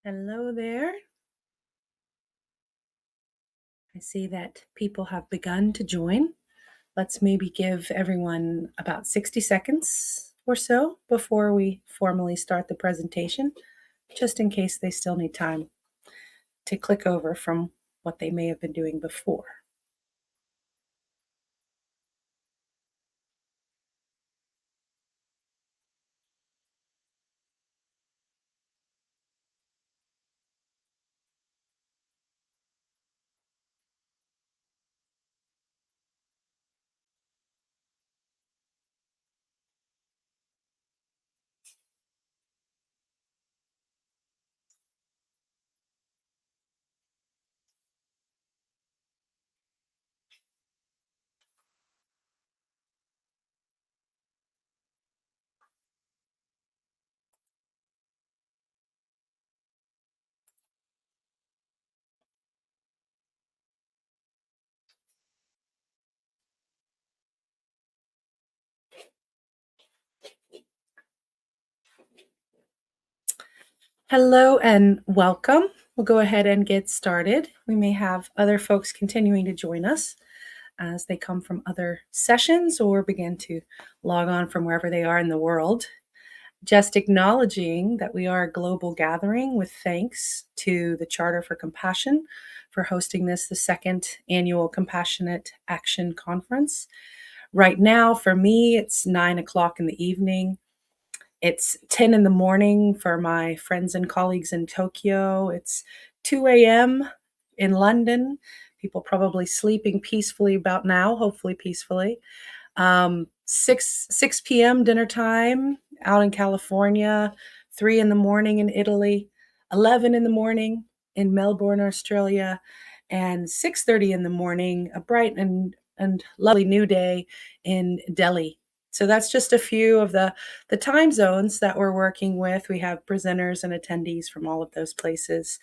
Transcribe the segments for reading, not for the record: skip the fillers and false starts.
Hello there. I see that people have begun to join. Let's maybe give everyone about 60 seconds or so before we formally start the presentation, just in case they still need time to click over from what they may have been doing before. Hello and welcome. We'll go ahead and get started. We may have other folks continuing to join us as they come from other sessions or begin to log on from wherever they are in the world. Just acknowledging that we are a global gathering with thanks to the Charter for Compassion for hosting this, the second annual Compassionate Action Conference. Right now, for me, it's 9 o'clock in the evening. It's 10 in the morning for my friends and colleagues in Tokyo. It's 2 a.m. in London. People probably sleeping peacefully about now, hopefully peacefully. 6 p.m. dinner time out in California, 3 in the morning in Italy, 11 in the morning in Melbourne, Australia, and 6:30 in the morning, a bright and lovely new day in Delhi. So that's just a few of the time zones that we're working with. We have presenters and attendees from all of those places.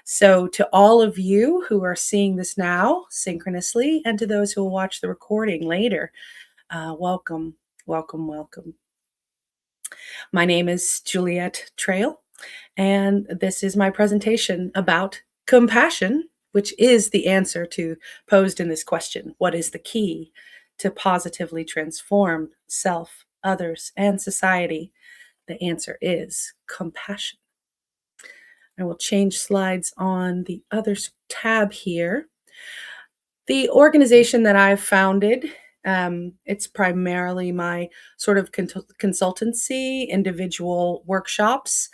So, to all of you who are seeing this now synchronously, and to those who will watch the recording later, welcome, welcome, welcome. My name is Juliet Trail, and this is my presentation about compassion, which is the answer to posed in this question. What is the key to positively transform self, others, and society? The answer is compassion. I will change slides on the other tab here. The organization that I've founded, it's primarily my sort of consultancy, individual workshops,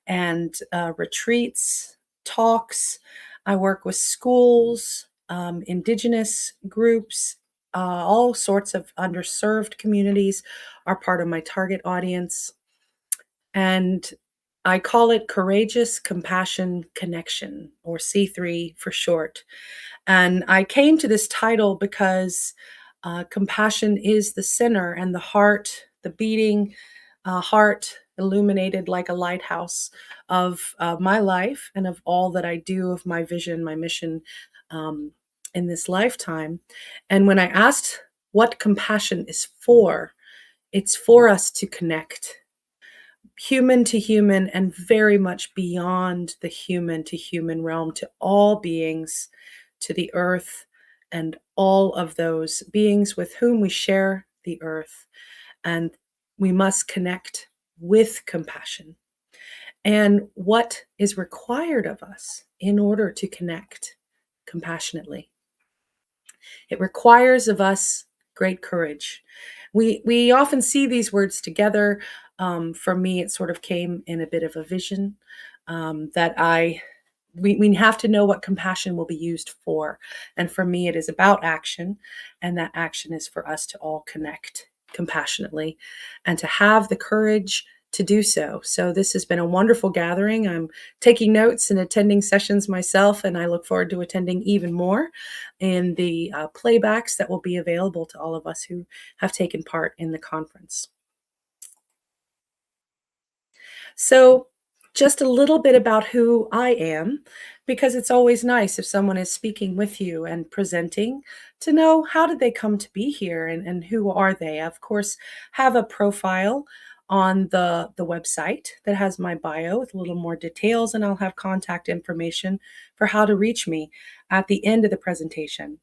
and retreats, talks. I work with schools, indigenous groups, all sorts of underserved communities are part of my target audience. And I call it Courageous Compassion Connection, or C3 for short. And I came to this title because compassion is the center and the heart, the beating heart illuminated like a lighthouse of my life and of all that I do, of my vision, my mission um, in this lifetime. And when I asked what compassion is for, it's for us to connect human to human and very much beyond the human to human realm, to all beings, to the earth, and all of those beings with whom we share the earth. And we must connect with compassion. And what is required of us in order to connect compassionately? It requires of us great courage. We often see these words together. For me, it sort of came in a bit of a vision that we have to know what compassion will be used for. And for me, it is about action, and that action is for us to all connect compassionately and to have the courage to do so. So this has been a wonderful gathering. I'm taking notes and attending sessions myself, and I look forward to attending even more in the playbacks that will be available to all of us who have taken part in the conference. So, just a little bit about who I am, because it's always nice if someone is speaking with you and presenting to know how did they come to be here and who are they. Of course, have a profile on the website that has my bio with a little more details, and I'll have contact information for how to reach me at the end of the presentation.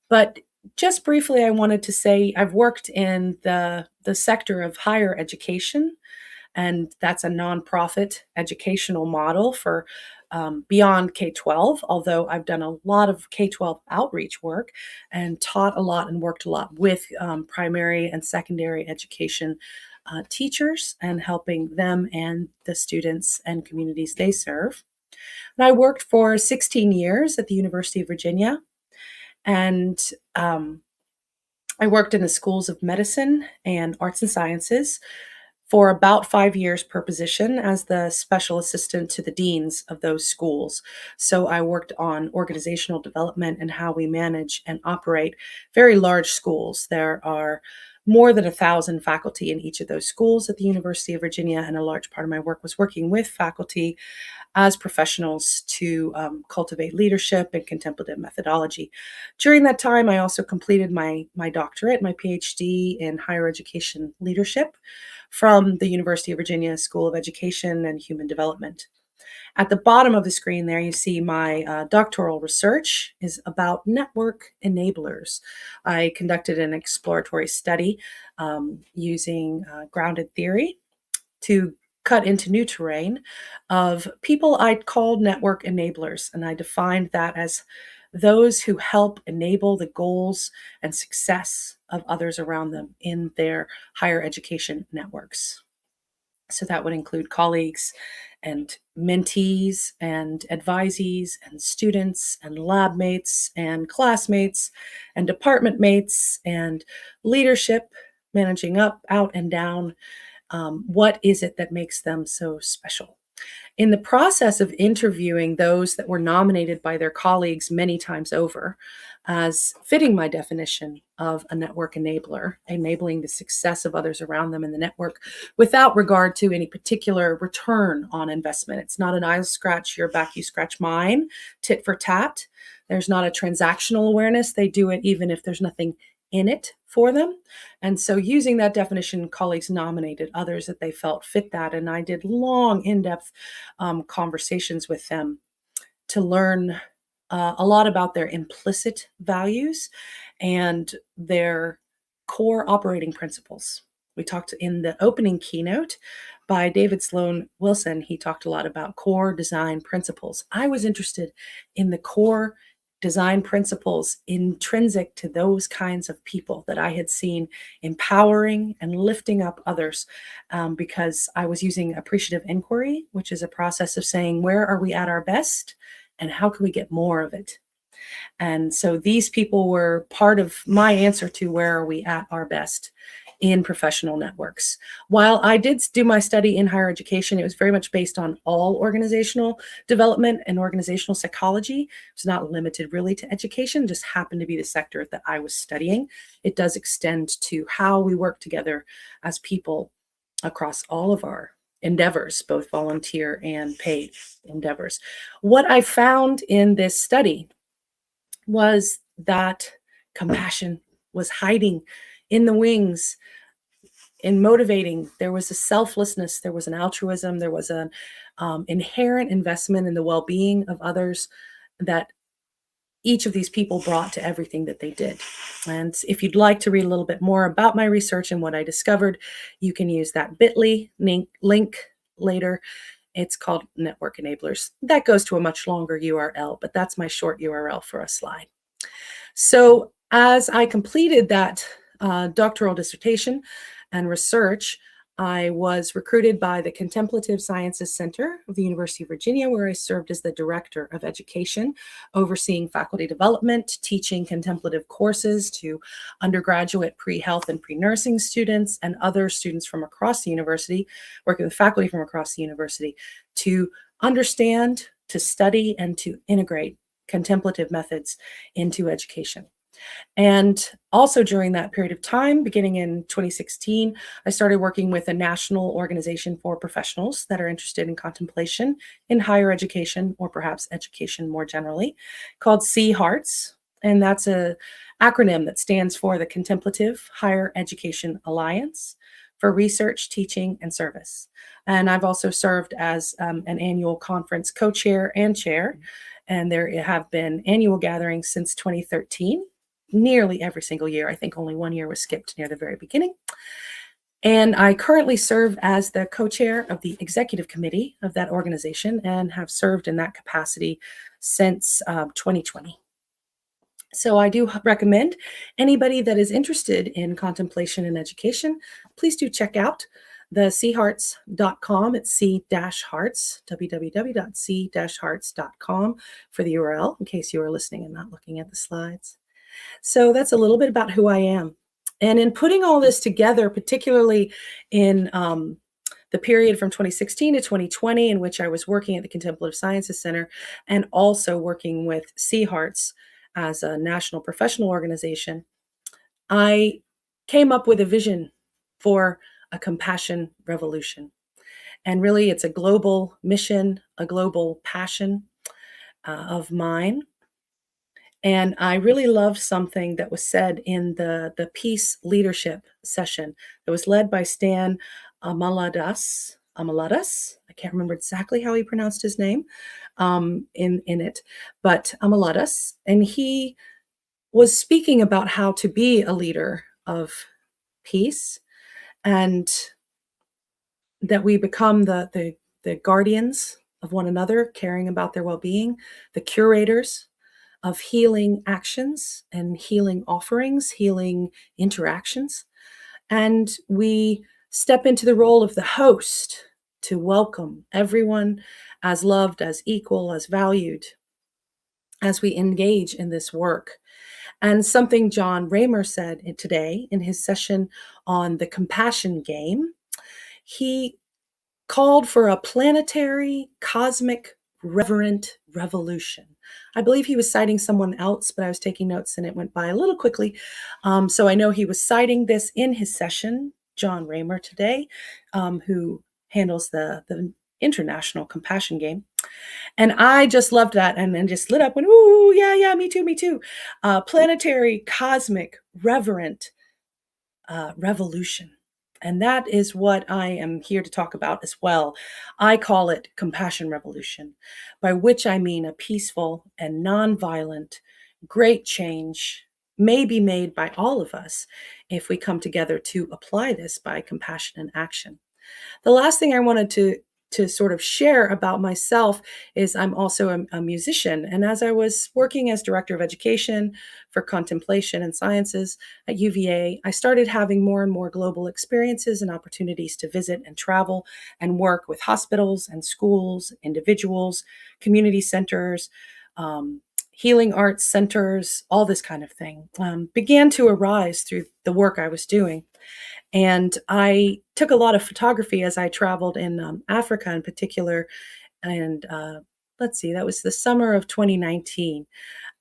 But just briefly, I wanted to say I've worked in the sector of higher education, and that's a nonprofit educational model for beyond K-12, although I've done a lot of K-12 outreach work and taught a lot and worked a lot with primary and secondary education teachers and helping them and the students and communities they serve. And I worked for 16 years at the University of Virginia, and I worked in the schools of medicine and arts and sciences for about 5 years per position as the special assistant to the deans of those schools. So I worked on organizational development and how we manage and operate very large schools. There are more than 1,000 faculty in each of those schools at the University of Virginia, and a large part of my work was working with faculty as professionals to cultivate leadership and contemplative methodology. During that time, I also completed my doctorate, my PhD in higher education leadership from the University of Virginia School of Education and Human Development. At the bottom of the screen there, you see my doctoral research is about network enablers. I conducted an exploratory study using grounded theory to cut into new terrain of people I'd called network enablers. And I defined that as those who help enable the goals and success of others around them in their higher education networks. So that would include colleagues and mentees and advisees and students and lab mates and classmates and department mates and leadership, managing up, out, and down. What is it that makes them so special? In the process of interviewing those that were nominated by their colleagues many times over as fitting my definition of a network enabler, enabling the success of others around them in the network without regard to any particular return on investment. It's not an I'll scratch your back, you scratch mine, tit for tat. There's not a transactional awareness. They do it even if there's nothing in it for them. And so, using that definition, colleagues nominated others that they felt fit that. And I did long, in depth conversations with them to learn a lot about their implicit values and their core operating principles. We talked in the opening keynote by David Sloan Wilson. He talked a lot about core design principles. I was interested in the core design principles intrinsic to those kinds of people that I had seen empowering and lifting up others, because I was using appreciative inquiry, which is a process of saying, where are we at our best and how can we get more of it? And so these people were part of my answer to where are we at our best in professional networks. While I did do my study in higher education, it was very much based on all organizational development and organizational psychology. It's not limited really to education, just happened to be the sector that I was studying. It does extend to how we work together as people across all of our endeavors, both volunteer and paid endeavors. What I found in this study was that compassion was hiding in the wings, in motivating. There was a selflessness, there was an altruism, there was an inherent investment in the well-being of others that each of these people brought to everything that they did. And if you'd like to read a little bit more about my research and what I discovered, you can use that bit.ly link later. It's called Network Enablers. That goes to a much longer URL, but that's my short URL for a slide. So as I completed that doctoral dissertation and research, I was recruited by the Contemplative Sciences Center of the University of Virginia, where I served as the director of education, overseeing faculty development, teaching contemplative courses to undergraduate pre-health and pre-nursing students and other students from across the university, working with faculty from across the university to understand, to study, and to integrate contemplative methods into education. And also during that period of time, beginning in 2016, I started working with a national organization for professionals that are interested in contemplation in higher education, or perhaps education more generally, called C-HEARTS. And that's an acronym that stands for the Contemplative Higher Education Alliance. for research, teaching, and service. And I've also served as an annual conference co chair and chair. And there have been annual gatherings since 2013, nearly every single year. I think only one year was skipped near the very beginning. And I currently serve as the co chair of the executive committee of that organization and have served in that capacity since 2020. So I do recommend anybody that is interested in contemplation and education, please do check out the chearts.com. It's c-hearts, www.c-hearts.com for the URL in case you are listening and not looking at the slides. So that's a little bit about who I am. And in putting all this together, particularly in the period from 2016 to 2020, in which I was working at the Contemplative Sciences Center and also working with Sea Hearts as a national professional organization, I came up with a vision for a compassion revolution. And really, it's a global mission, a global passion of mine. And I really loved something that was said in the peace leadership session that was led by Stan Amaladas. I can't remember exactly how he pronounced his name in it, but Amaladas. And he was speaking about how to be a leader of peace and that we become the guardians of one another, caring about their well-being, the curators of healing actions and healing offerings, healing interactions. And we step into the role of the host to welcome everyone as loved, as equal, as valued as we engage in this work. And something John Raymer said today in his session on the compassion game, he called for a planetary, cosmic, reverent revolution. I believe he was citing someone else, but I was taking notes and it went by a little quickly. So I know he was citing this in his session, John Raymer today, who handles the international compassion game. And I just loved that and then just lit up and, ooh, yeah, yeah, me too, me too. Planetary, cosmic, reverent revolution. And that is what I am here to talk about as well. I call it compassion revolution, by which I mean a peaceful and nonviolent, great change may be made by all of us if we come together to apply this by compassion and action. The last thing I wanted to sort of share about myself is I'm also a musician. And as I was working as director of education for contemplation and sciences at UVA, I started having more and more global experiences and opportunities to visit and travel and work with hospitals and schools, individuals, community centers, healing arts centers, all this kind of thing began to arise through the work I was doing. And I took a lot of photography as I traveled in Africa in particular. And let's see, that was the summer of 2019.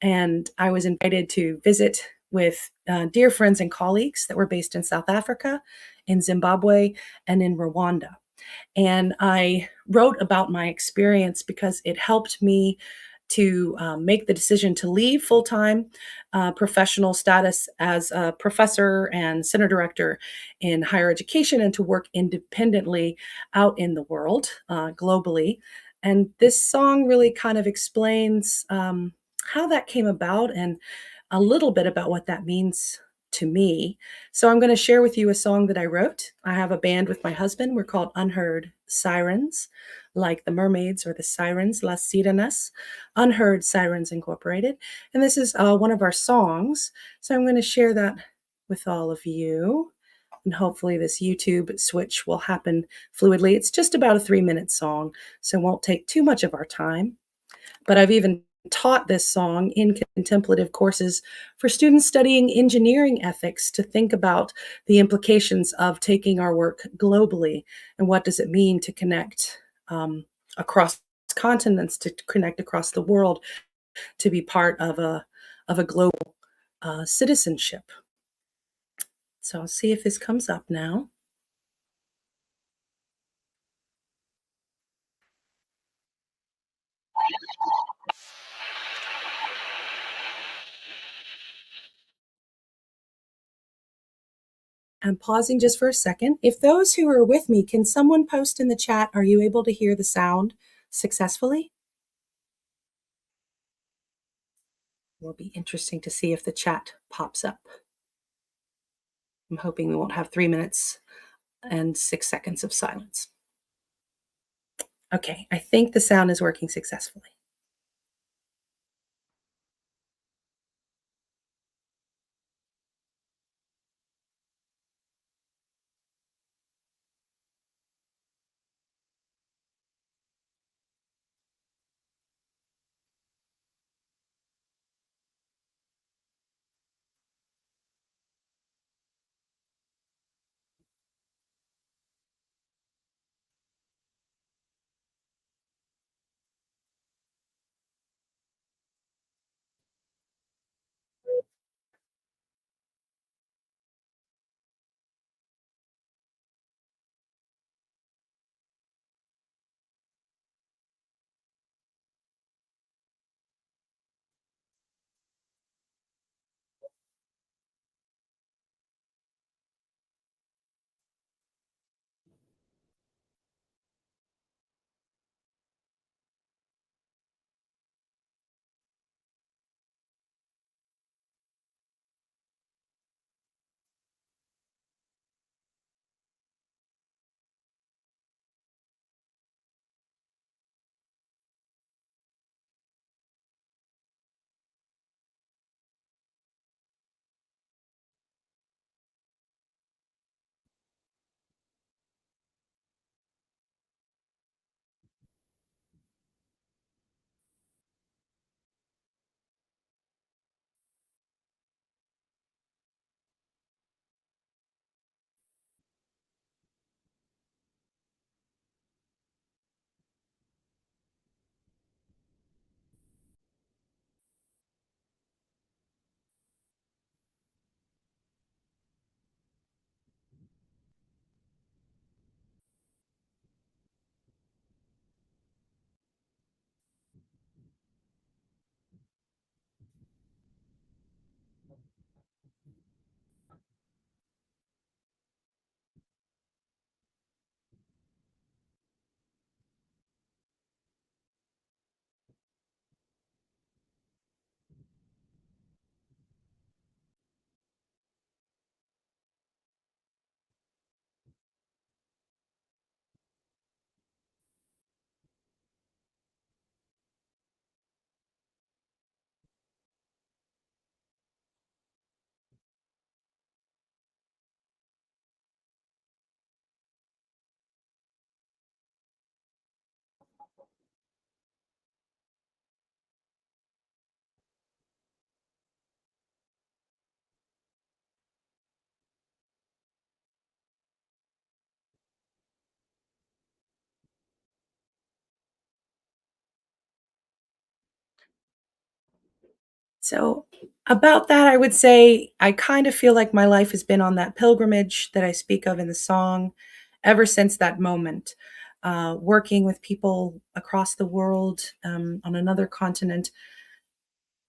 And I was invited to visit with dear friends and colleagues that were based in South Africa, in Zimbabwe, and in Rwanda. And I wrote about my experience because it helped me to make the decision to leave full time professional status as a professor and center director in higher education and to work independently out in the world globally. And this song really kind of explains how that came about and a little bit about what that means to me. So I'm going to share with you a song that I wrote. I have a band with my husband. We're called Unheard Sirens, like the mermaids or the sirens, Las Sirenas, Unheard Sirens Incorporated. And this is one of our songs. So I'm going to share that with all of you. And hopefully this YouTube switch will happen fluidly. It's just about a 3-minute song, so it won't take too much of our time. But I've even taught this song in contemplative courses for students studying engineering ethics to think about the implications of taking our work globally and what does it mean to connect across continents, to connect across the world, to be part of a global citizenship. So I'll see if this comes up now. I'm pausing just for a second. If those who are with me, can someone post in the chat, are you able to hear the sound successfully? It will be interesting to see if the chat pops up. I'm hoping we won't have 3 minutes and 6 seconds of silence. Okay, I think the sound is working successfully. So, about that, I would say I kind of feel like my life has been on that pilgrimage that I speak of in the song ever since that moment. Working with people across the world on another continent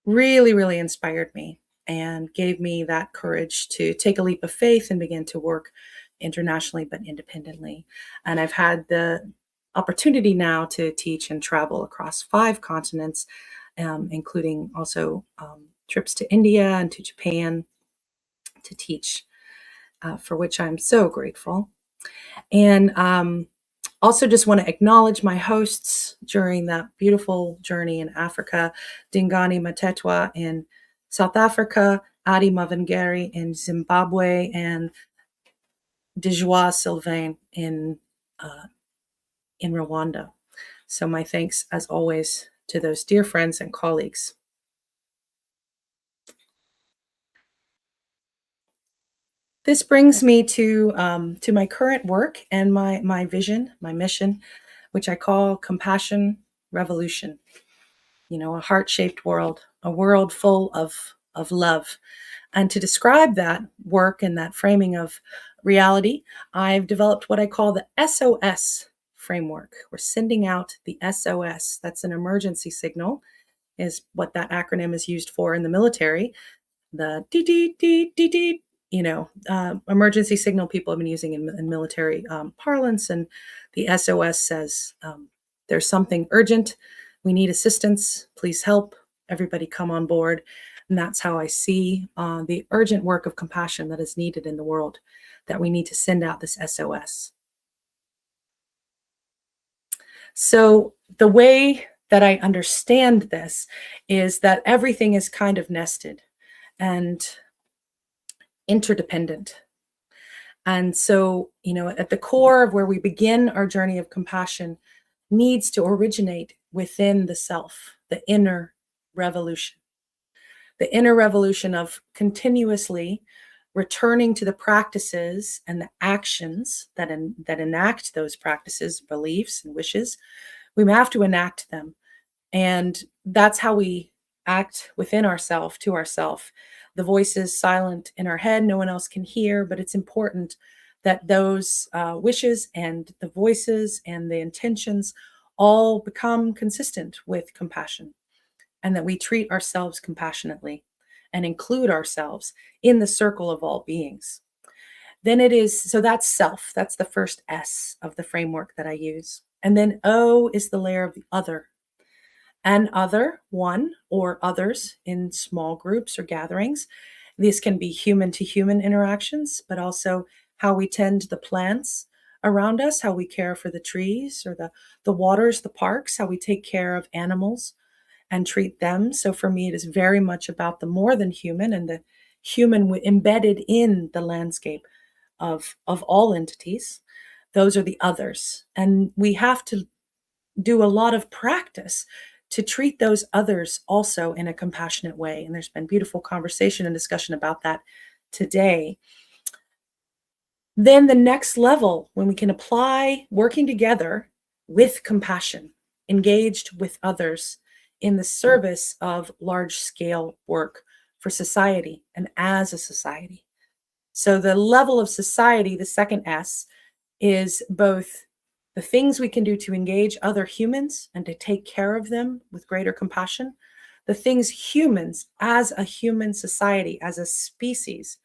really, really inspired me and gave me that courage to take a leap of faith and begin to work internationally but independently. And I've had the opportunity now to teach and travel across 5 continents, including also trips to India and to Japan to teach, for which I'm so grateful. And also just want to acknowledge my hosts during that beautiful journey in Africa, Dingani Matetwa in South Africa, Adi Mavengeri in Zimbabwe, and Dejoie Sylvain uh, in Rwanda. So my thanks, as always, to those dear friends and colleagues. This brings me to my current work and my vision, my mission, which I call Compassion Revolution. You know, a heart-shaped world, a world full of love. And to describe that work and that framing of reality, I've developed what I call the S.O.S framework. We're sending out the S.O.S. That's an emergency signal, is what that acronym is used for in the military. The dee dee dee dee dee. emergency signal people have been using in military parlance, and the SOS says there's something urgent. We need assistance. Please help. Everybody come on board. And that's how I see the urgent work of compassion that is needed in the world, that we need to send out this SOS. So, the way that I understand this is that everything is kind of nested and interdependent. And so, at the core of where we begin our journey of compassion needs to originate within the self, the inner revolution, the inner revolution of continuously returning to the practices and the actions that enact those practices, beliefs, and wishes. We have to enact them. And that's how we act within ourself to ourself. The voice is silent in our head, no one else can hear, but it's important that those wishes and the voices and the intentions all become consistent with compassion, and that we treat ourselves compassionately and include ourselves in the circle of all beings. Then it is, so that's self. That's the first S of the framework that I use. And then O is the layer of the other. And other, one, or others in small groups or gatherings. These can be human to human interactions, but also how we tend the plants around us, how we care for the trees or the waters, the parks, how we take care of animals and treat them. So for me, it is very much about the more than human and the human embedded in the landscape of all entities. Those are the others. And we have to do a lot of practice to treat those others also in a compassionate way. And there's been beautiful conversation and discussion about that today. Then the next level, when we can apply working together with compassion, engaged with others in the service of large scale work for society and as a society. So the level of society, the second S, is both the things we can do to engage other humans and to take care of them with greater compassion, the things humans as a human society, as a species,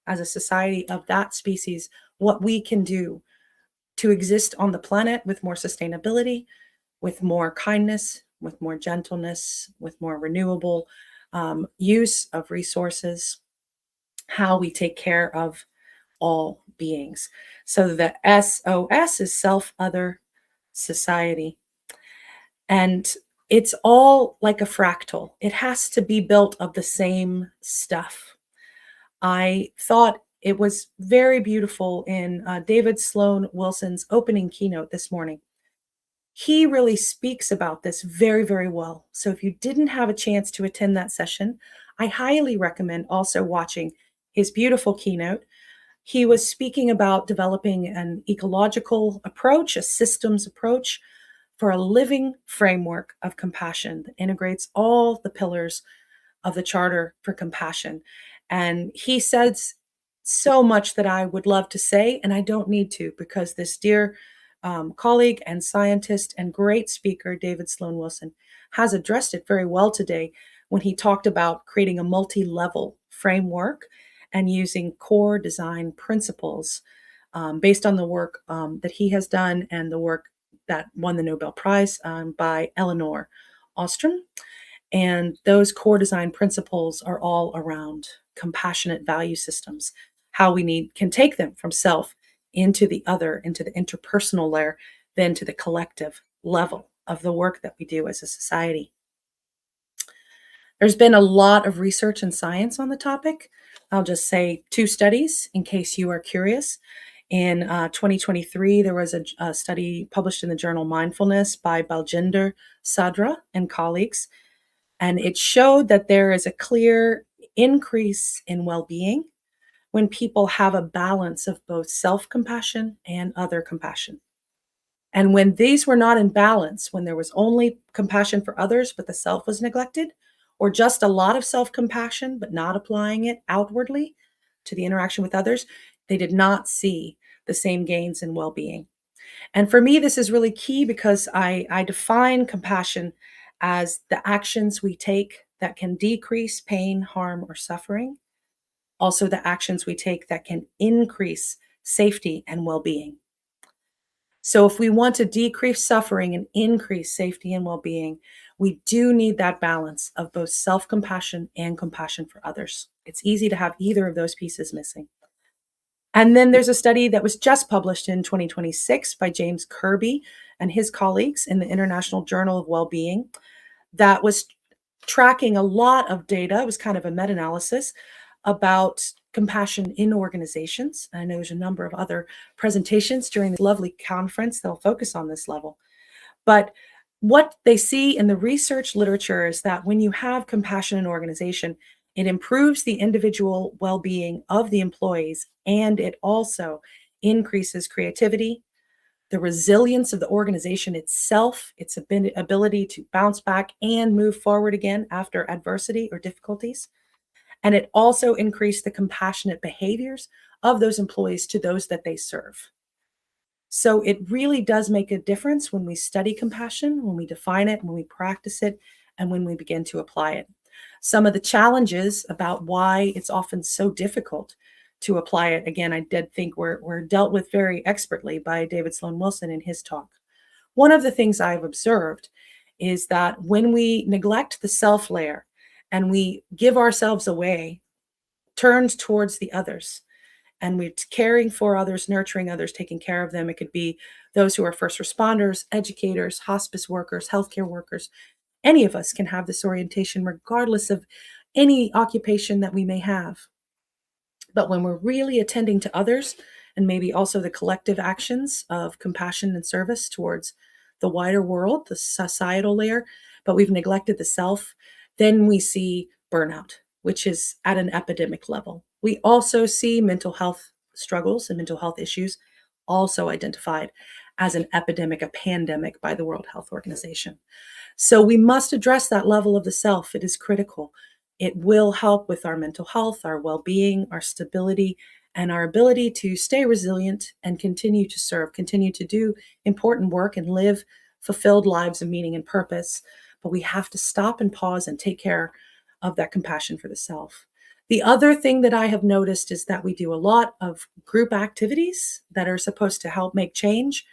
as a society of that species, what we can do to exist on the planet with more sustainability, with more kindness, with more gentleness, with more renewable use of resources, how we take care of all beings. So the SOS is self, other, society. And it's all like a fractal. It has to be built of the same stuff. I thought it was very beautiful in David Sloan Wilson's opening keynote this morning. He really speaks about this very, very well. So if you didn't have a chance to attend that session, I highly recommend also watching his beautiful keynote. He was speaking about developing an ecological approach, a systems approach for a living framework of compassion that integrates all the pillars of the Charter for Compassion. And he says so much that I would love to say, and I don't need to, because this dear colleague and scientist and great speaker, David Sloan Wilson, has addressed it very well today when he talked about creating a multi-level framework and using core design principles based on the work that he has done and the work that won the Nobel Prize by Elinor Ostrom. And those core design principles are all around compassionate value systems, how we can take them from self into the other, into the interpersonal layer, then to the collective level of the work that we do as a society. There's been a lot of research and science on the topic. I'll just say 2 studies in case you are curious. In 2023, there was a study published in the journal Mindfulness by Baljinder Sadra and colleagues, and it showed that there is a clear increase in well-being when people have a balance of both self-compassion and other compassion. And when these were not in balance, when there was only compassion for others, but the self was neglected, or just a lot of self-compassion, but not applying it outwardly to the interaction with others, they did not see the same gains in well-being. And for me, this is really key because I define compassion as the actions we take that can decrease pain, harm, or suffering, also the actions we take that can increase safety and well being. So, if we want to decrease suffering and increase safety and well being, we do need that balance of both self compassion and compassion for others. It's easy to have either of those pieces missing. And then there's a study that was just published in 2026 by James Kirby and his colleagues in the International Journal of Wellbeing that was tracking a lot of data. It was kind of a meta analysis about compassion in organizations. I know there's a number of other presentations during this lovely conference that'll focus on this level. But what they see in the research literature is that when you have compassion in an organization, it improves the individual well being of the employees, and it also increases creativity, the resilience of the organization itself, its ability to bounce back and move forward again after adversity or difficulties. And it also increased the compassionate behaviors of those employees to those that they serve. So it really does make a difference when we study compassion, when we define it, when we practice it, and when we begin to apply it. Some of the challenges about why it's often so difficult to apply it, again, I did think were dealt with very expertly by David Sloan Wilson in his talk. One of the things I've observed is that when we neglect the self layer and we give ourselves away, turned towards the others, and we're caring for others, nurturing others, taking care of them. It could be those who are first responders, educators, hospice workers, healthcare workers. Any of us can have this orientation regardless of any occupation that we may have. But when we're really attending to others and maybe also the collective actions of compassion and service towards the wider world, the societal layer, but we've neglected the self, then we see burnout, which is at an epidemic level. We also see mental health struggles and mental health issues also identified as an epidemic, a pandemic by the World Health Organization. So we must address that level of the self. It is critical. It will help with our mental health, our well being, our stability, and our ability to stay resilient and continue to serve, continue to do important work and live fulfilled lives of meaning and purpose. But we have to stop and pause and take care of that compassion for the self. The other thing that I have noticed is that we do a lot of group activities that are supposed to help make change,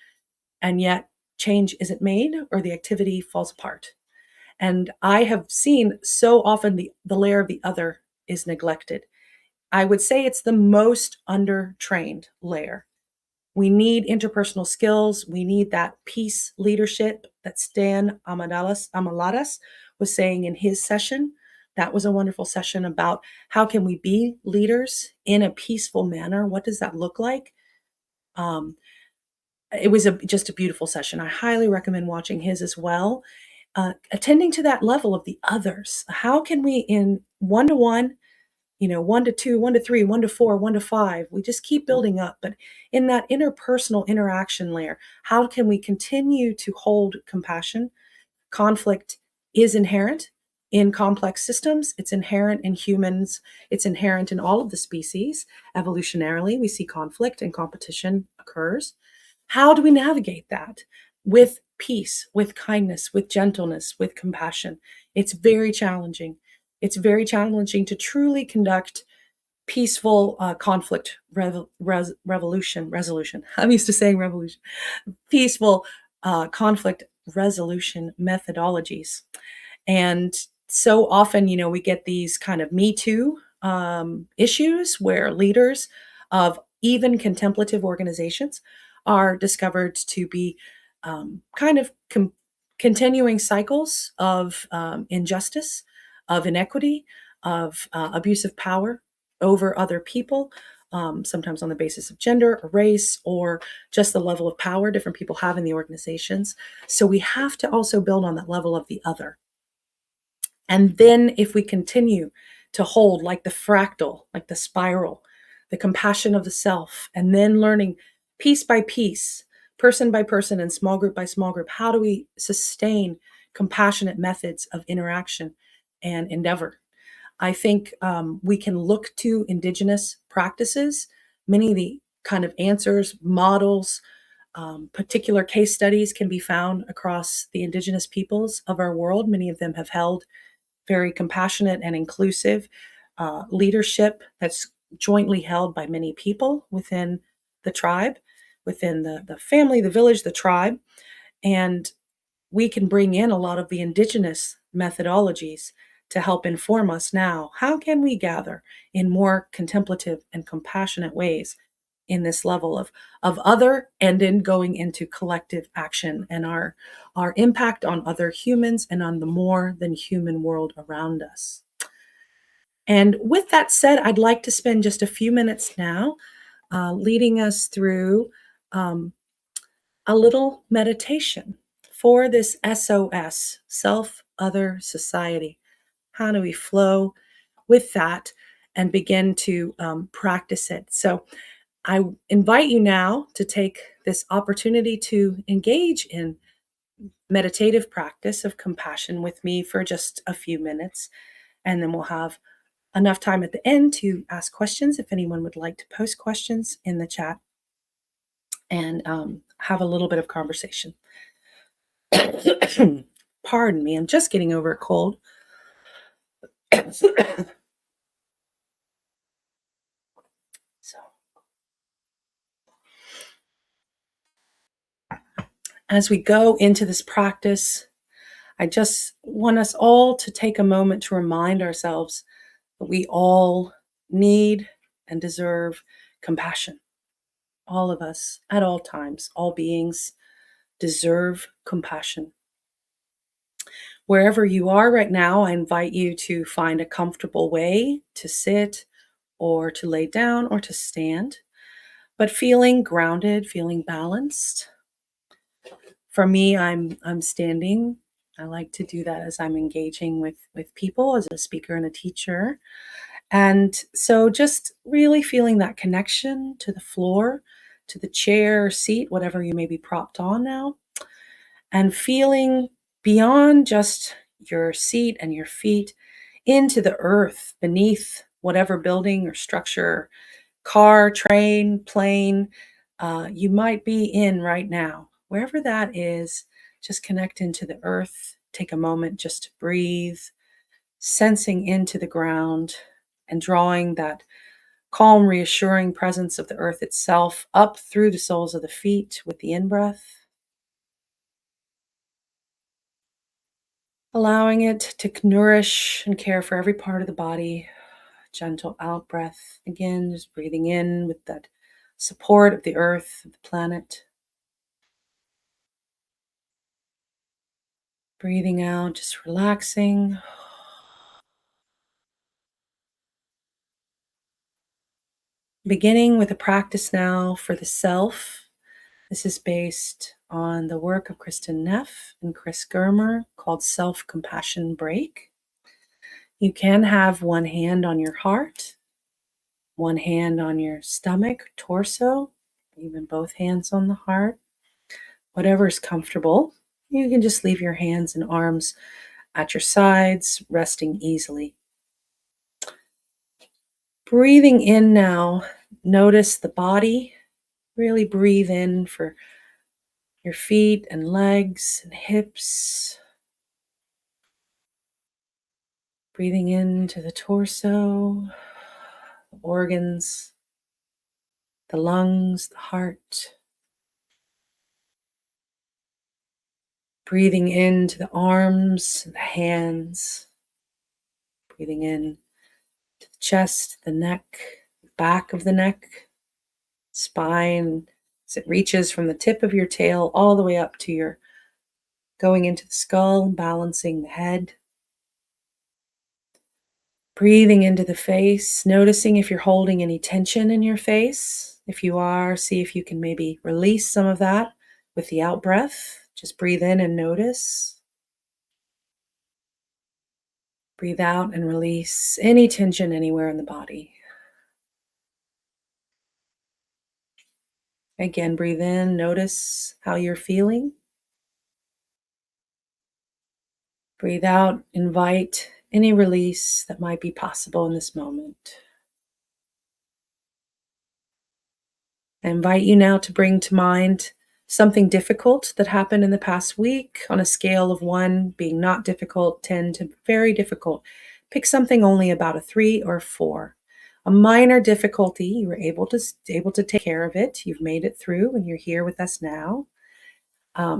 and yet change isn't made or the activity falls apart. And I have seen so often the layer of the other is neglected. I would say it's the most undertrained layer. We need interpersonal skills. We need that peace leadership that Stan Amaladas was saying in his session. That was a wonderful session about how can we be leaders in a peaceful manner? What does that look like? Um, it was just a beautiful session. I highly recommend watching his as well. Attending to that level of the others. How can we, in one to one, 1 to 2, 1 to 3, 1 to 4, 1 to 5, we just keep building up. But in that interpersonal interaction layer, how can we continue to hold compassion? Conflict is inherent in complex systems. It's inherent in humans. It's inherent in all of the species. Evolutionarily, we see conflict and competition occurs. How do we navigate that? With peace, with kindness, with gentleness, with compassion. It's very challenging. It's very challenging to truly conduct peaceful conflict resolution. I'm used to saying revolution. Peaceful conflict resolution methodologies. And so often, we get these kind of Me Too issues where leaders of even contemplative organizations are discovered to be kind of continuing cycles of injustice, of inequity, of abuse of power over other people, sometimes on the basis of gender or race or just the level of power different people have in the organizations. So we have to also build on that level of the other. And then if we continue to hold like the fractal, like the spiral, the compassion of the self, and then learning piece by piece, person by person, and small group by small group, how do we sustain compassionate methods of interaction and endeavor? I think we can look to indigenous practices, many of the kind of answers, models, particular case studies can be found across the indigenous peoples of our world. Many of them have held very compassionate and inclusive leadership that's jointly held by many people within the tribe, within the family, the village, the tribe. And we can bring in a lot of the indigenous methodologies to help inform us now. How can we gather in more contemplative and compassionate ways in this level of other and in going into collective action and our impact on other humans and on the more than human world around us? And with that said, I'd like to spend just a few minutes now leading us through um, a little meditation for this SOS, self, other, society. How do we flow with that and begin to practice it? So I invite you now to take this opportunity to engage in meditative practice of compassion with me for just a few minutes. And then we'll have enough time at the end to ask questions if anyone would like to post questions in the chat and have a little bit of conversation. Pardon me, I'm just getting over a cold. So, as we go into this practice, I just want us all to take a moment to remind ourselves that we all need and deserve compassion. All of us, at all times, all beings deserve compassion. Wherever you are right now, I invite you to find a comfortable way to sit or to lay down or to stand, but feeling grounded, feeling balanced. For me, I'm standing. I like to do that as I'm engaging with people as a speaker and a teacher. And so just really feeling that connection to the floor, to the chair or seat, whatever you may be propped on now, and feeling beyond just your seat and your feet into the earth beneath whatever building or structure, car, train, plane you might be in right now. Wherever that is, just connect into the earth. Take a moment just to breathe, sensing into the ground and drawing that calm, reassuring presence of the earth itself up through the soles of the feet with the in-breath, allowing it to nourish and care for every part of the body. Gentle out breath. Again, just breathing in with that support of the earth, of the planet. Breathing out, just relaxing. Beginning with a practice now for the self. This is based on the work of Kristen Neff and Chris Germer called Self-Compassion Break. You can have one hand on your heart, one hand on your stomach, torso, even both hands on the heart, whatever is comfortable. You can just leave your hands and arms at your sides, resting easily. Breathing in now, notice the body. Really breathe in for your feet and legs and hips. Breathing into the torso, the organs, the lungs, the heart. Breathing into the arms, the hands. Breathing in to the chest, the neck, the back of the neck, spine, as it reaches from the tip of your tail all the way up to your going into the skull, balancing the head. Breathing into the face, noticing if you're holding any tension in your face. If you are, see if you can maybe release some of that with the out breath. Just breathe in and notice. Breathe out and release any tension anywhere in the body. Again, breathe in, notice how you're feeling. Breathe out, invite any release that might be possible in this moment. I invite you now to bring to mind something difficult that happened in the past week on a scale of 1 being not difficult, 10 to very difficult. Pick something only about a 3 or 4. A minor difficulty, you were able to take care of it. You've made it through and you're here with us now.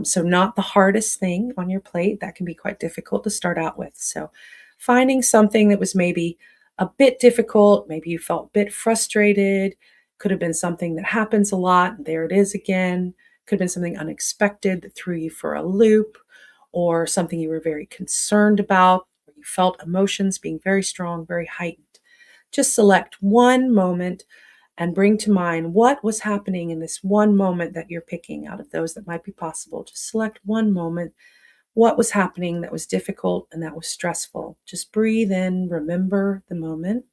So not the hardest thing on your plate. That can be quite difficult to start out with. So finding something that was maybe a bit difficult, maybe you felt a bit frustrated, could have been something that happens a lot. There it is again. Could have been something unexpected that threw you for a loop, or something you were very concerned about, or you felt emotions being very strong, very heightened. Just select one moment and bring to mind what was happening in this one moment that you're picking out of those that might be possible. Just select one moment. What was happening that was difficult and that was stressful? Just breathe in, remember the moment.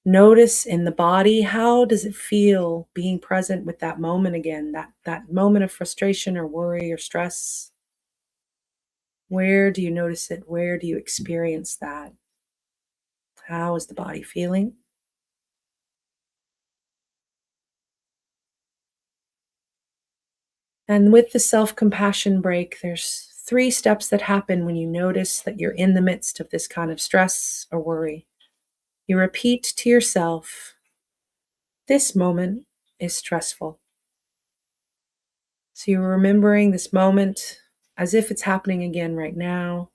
Notice in the body, how does it feel being present with that moment again, that moment of frustration or worry or stress? Where do you notice it? Where do you experience that? How is the body feeling? And with the self compassion break, there's 3 steps that happen when you notice that you're in the midst of this kind of stress or worry. You repeat to yourself, this moment is stressful. So you're remembering this moment as if it's happening again right now,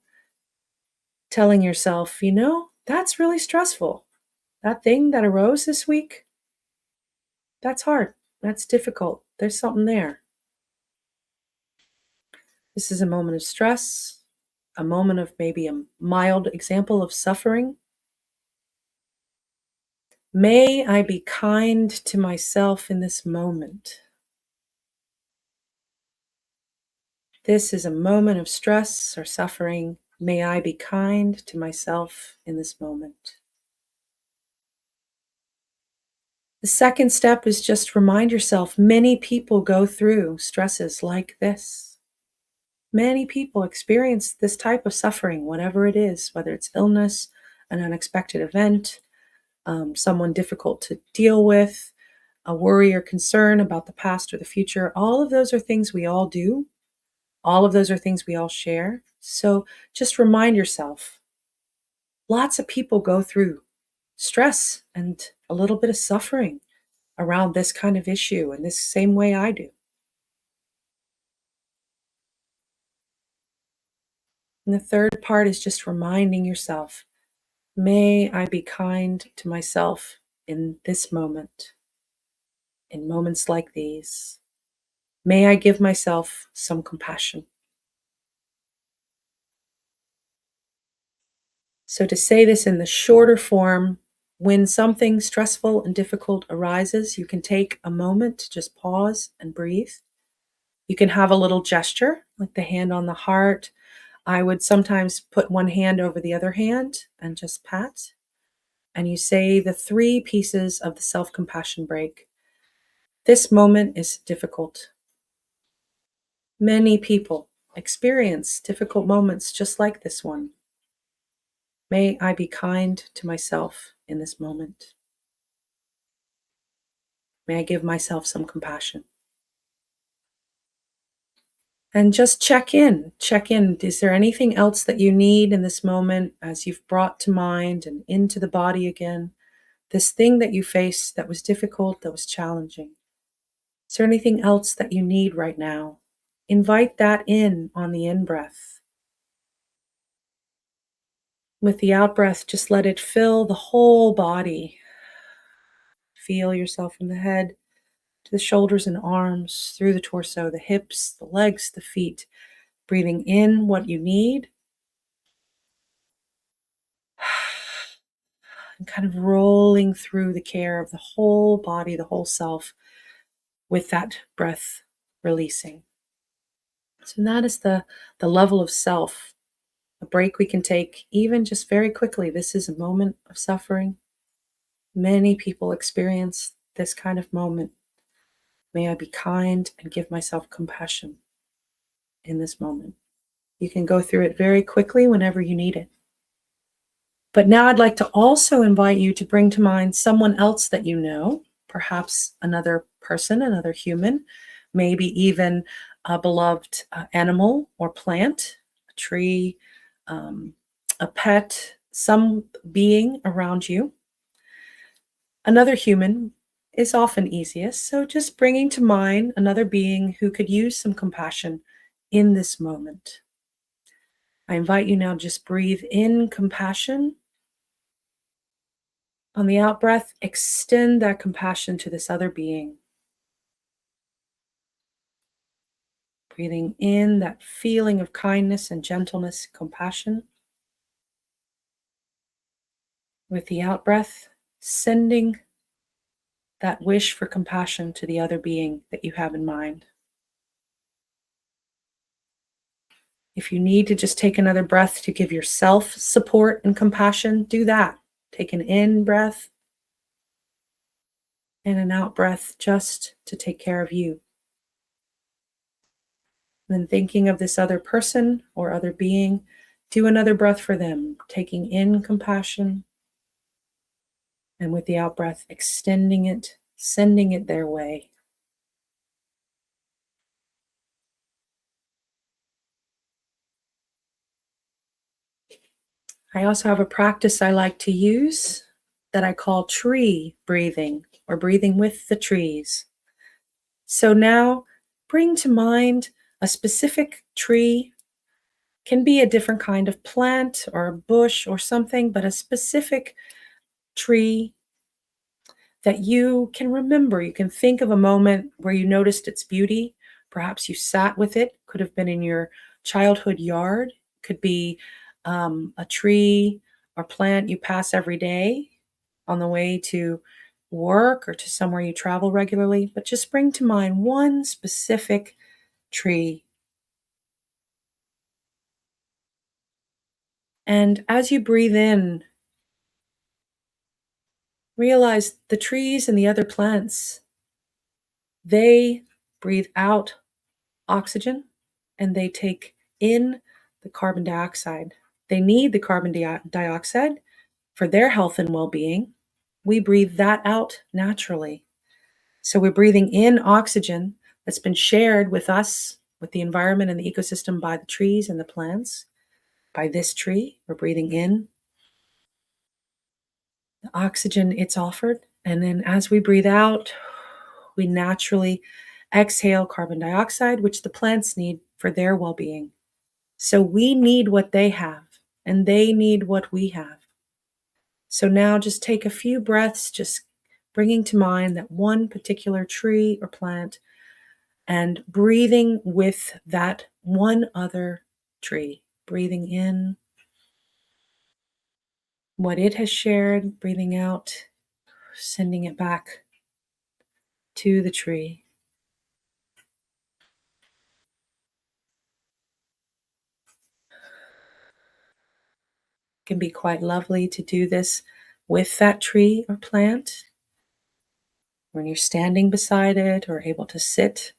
telling yourself, that's really stressful. That thing that arose this week, that's hard. That's difficult. There's something there. This is a moment of stress, a moment of maybe a mild example of suffering. May I be kind to myself in this moment. This is a moment of stress or suffering. May I be kind to myself in this moment. The second step is just remind yourself many people go through stresses like this. Many people experience this type of suffering, whatever it is, whether it's illness, an unexpected event, someone difficult to deal with, a worry or concern about the past or the future. All of those are things we all do. All of those are things we all share. So just remind yourself, lots of people go through stress and a little bit of suffering around this kind of issue in this same way I do. And the third part is just reminding yourself, may I be kind to myself in this moment, in moments like these. May I give myself some compassion. So, to say this in the shorter form, when something stressful and difficult arises, you can take a moment to just pause and breathe. You can have a little gesture, like the hand on the heart. I would sometimes put one hand over the other hand and just pat. And you say the 3 pieces of the self compassion break. This moment is difficult. Many people experience difficult moments just like this one. May I be kind to myself in this moment. May I give myself some compassion. And just check in. Check in. Is there anything else that you need in this moment as you've brought to mind and into the body again? This thing that you faced that was difficult, that was challenging. Is there anything else that you need right now? Invite that in on the in breath. With the out breath, just let it fill the whole body. Feel yourself from the head to the shoulders and arms, through the torso, the hips, the legs, the feet. Breathing in what you need. And kind of rolling through the care of the whole body, the whole self, with that breath releasing. So that is the level of self, a break we can take even just very quickly. This is a moment of suffering. Many people experience this kind of moment. May I be kind and give myself compassion in this moment. You can go through it very quickly whenever you need it. But now I'd like to also invite you to bring to mind someone else that you know, perhaps another person, another human, maybe even a beloved animal or plant, a tree, um, a pet, some being around you. Another human is often easiest, so just bringing to mind another being who could use some compassion in this moment. I invite you now just breathe in compassion. On the out breath, extend that compassion to this other being. Breathing in that feeling of kindness and gentleness, compassion. With the out breath, sending that wish for compassion to the other being that you have in mind. If you need to just take another breath to give yourself support and compassion, do that. Take an in breath and an out breath just to take care of you. And then thinking of this other person or other being, do another breath for them, taking in compassion and with the out breath, extending it, sending it their way. I also have a practice I like to use that I call tree breathing or breathing with the trees. So now bring to mind a specific tree, can be a different kind of plant or a bush or something, but a specific tree that you can remember. You can think of a moment where you noticed its beauty. Perhaps you sat with it, could have been in your childhood yard, could be a tree or plant you pass every day on the way to work or to somewhere you travel regularly. But just bring to mind one specific tree. And as you breathe in, realize the trees and the other plants, they breathe out oxygen and they take in the carbon dioxide. They need the carbon dioxide for their health and well being. We breathe that out naturally. So we're breathing in oxygen that's been shared with us, with the environment and the ecosystem by the trees and the plants. By this tree, we're breathing in the oxygen it's offered. And then as we breathe out, we naturally exhale carbon dioxide, which the plants need for their well being. So we need what they have, and they need what we have. So now just take a few breaths, just bringing to mind that one particular tree or plant and breathing with that one other tree. Breathing in what it has shared, breathing out, sending it back to the tree. It can be quite lovely to do this with that tree or plant when you're standing beside it or able to sit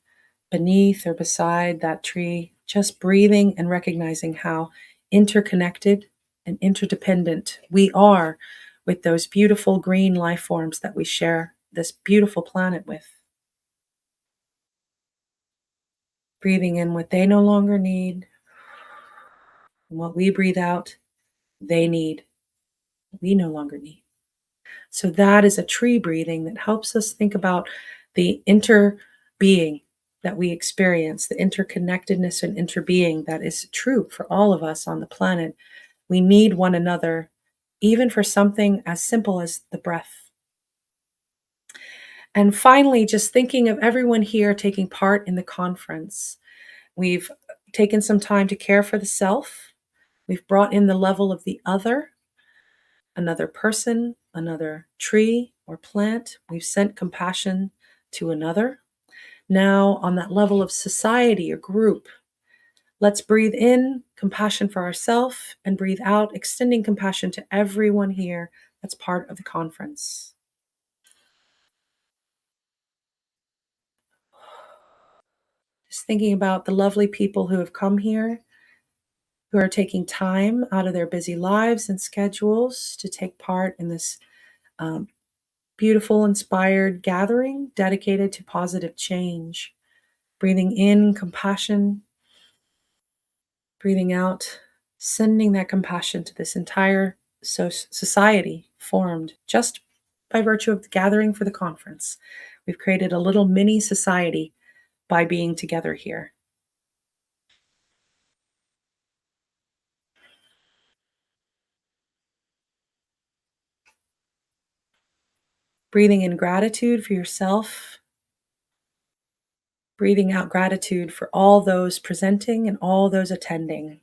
beneath or beside that tree, just breathing and recognizing how interconnected and interdependent we are with those beautiful green life forms that we share this beautiful planet with. Breathing in what they no longer need, and what we breathe out, they need, we no longer need. So that is a tree breathing that helps us think about the interbeing that we experience, the interconnectedness and interbeing that is true for all of us on the planet. We need one another, even for something as simple as the breath. And finally, just thinking of everyone here taking part in the conference. We've taken some time to care for the self. We've brought in the level of the other, another person, another tree or plant. We've sent compassion to another. Now, on that level of society or group, let's breathe in compassion for ourselves and breathe out, extending compassion to everyone here that's part of the conference. Just thinking about the lovely people who have come here, who are taking time out of their busy lives and schedules to take part in this um, beautiful, inspired gathering dedicated to positive change. Breathing in compassion, breathing out, sending that compassion to this entire society formed just by virtue of the gathering for the conference. We've created a little mini society by being together here. Breathing in gratitude for yourself, breathing out gratitude for all those presenting and all those attending.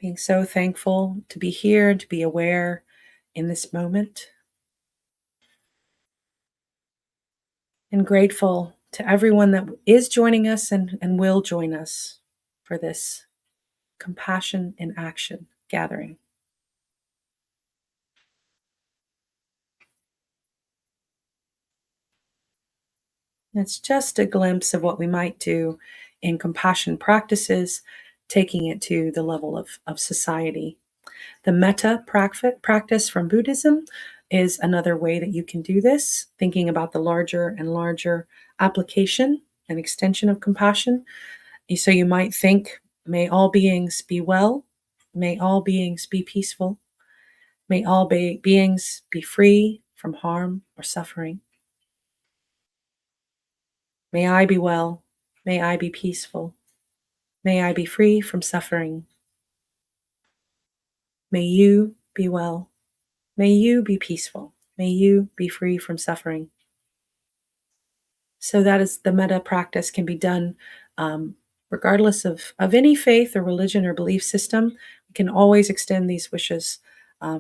Being so thankful to be here and to be aware in this moment. And grateful to everyone that is joining us and will join us for this compassion in action gathering. It's just a glimpse of what we might do in compassion practices, taking it to the level of society. The metta practice from Buddhism is another way that you can do this, thinking about the larger and larger application and extension of compassion. So you might think, may all beings be well, may all beings be peaceful, may all beings be free from harm or suffering. May I be well, may I be peaceful, may I be free from suffering. May you be well, may you be peaceful, may you be free from suffering. So that is the metta practice can be done regardless of any faith or religion or belief system. We can always extend these wishes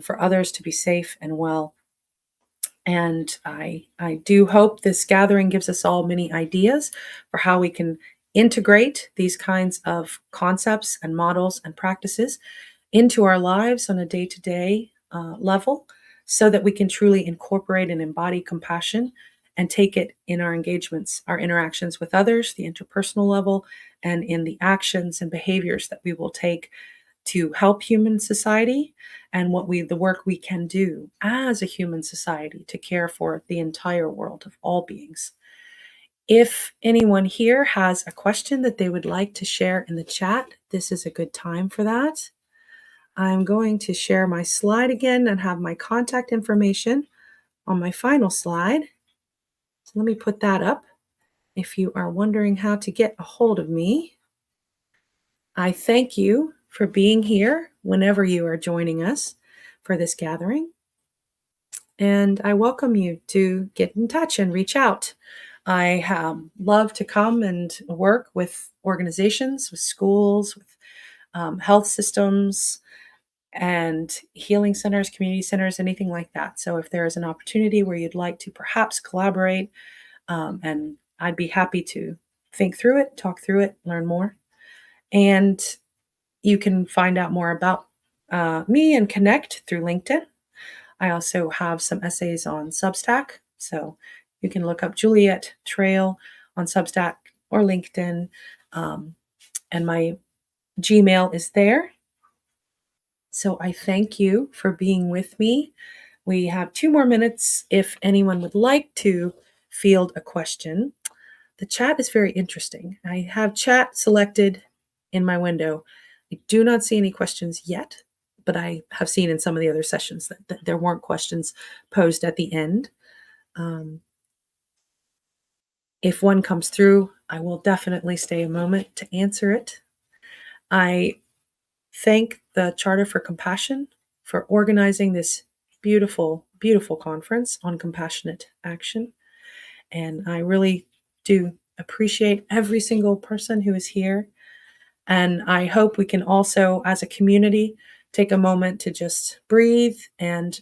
for others to be safe and well. And I do hope this gathering gives us all many ideas for how we can integrate these kinds of concepts and models and practices into our lives on a day-to-day level so that we can truly incorporate and embody compassion and take it in our engagements, our interactions with others, the interpersonal level, and in the actions and behaviors that we will take to help human society and the work we can do as a human society to care for the entire world of all beings. If anyone here has a question that they would like to share in the chat, this is a good time for that. I'm going to share my slide again and have my contact information on my final slide. So let me put that up. If you are wondering how to get a hold of me, I thank you for being here whenever you are joining us for this gathering. And I welcome you to get in touch and reach out. I love to come and work with organizations, with schools, with health systems, and healing centers, community centers, anything like that. So if there is an opportunity where you'd like to perhaps collaborate, and I'd be happy to think through it, talk through it, learn more. And you can find out more about me and connect through LinkedIn. I also have some essays on Substack. So you can look up Juliet Trail on Substack or LinkedIn. And my Gmail is there. So I thank you for being with me. We have 2 more minutes if anyone would like to field a question. The chat is very interesting. I have chat selected in my window. I do not see any questions yet, but I have seen in some of the other sessions that there weren't questions posed at the end. If one comes through, I will definitely stay a moment to answer it. I thank the Charter for Compassion for organizing this beautiful, beautiful conference on compassionate action. And I really do appreciate every single person who is here. And I hope we can also, as a community, take a moment to just breathe and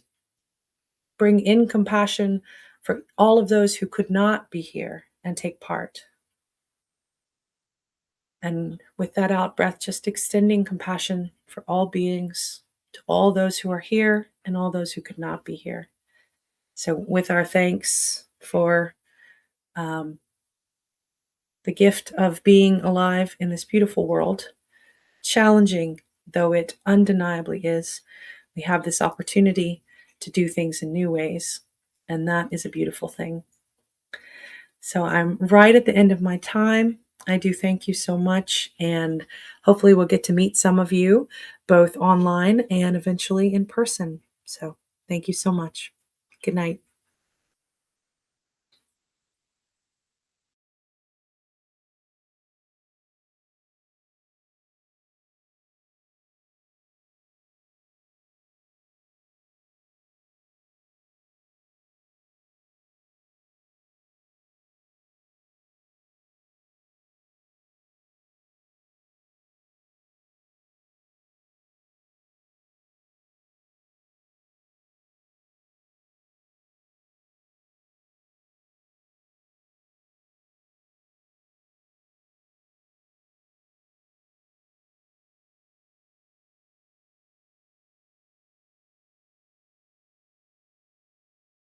bring in compassion for all of those who could not be here and take part. And with that out breath, just extending compassion for all beings, to all those who are here and all those who could not be here. So with our thanks for the gift of being alive in this beautiful world, challenging though it undeniably is, we have this opportunity to do things in new ways. And that is a beautiful thing. So I'm right at the end of my time. I do thank you so much, and hopefully we'll get to meet some of you both online and eventually in person. So thank you so much. Good night.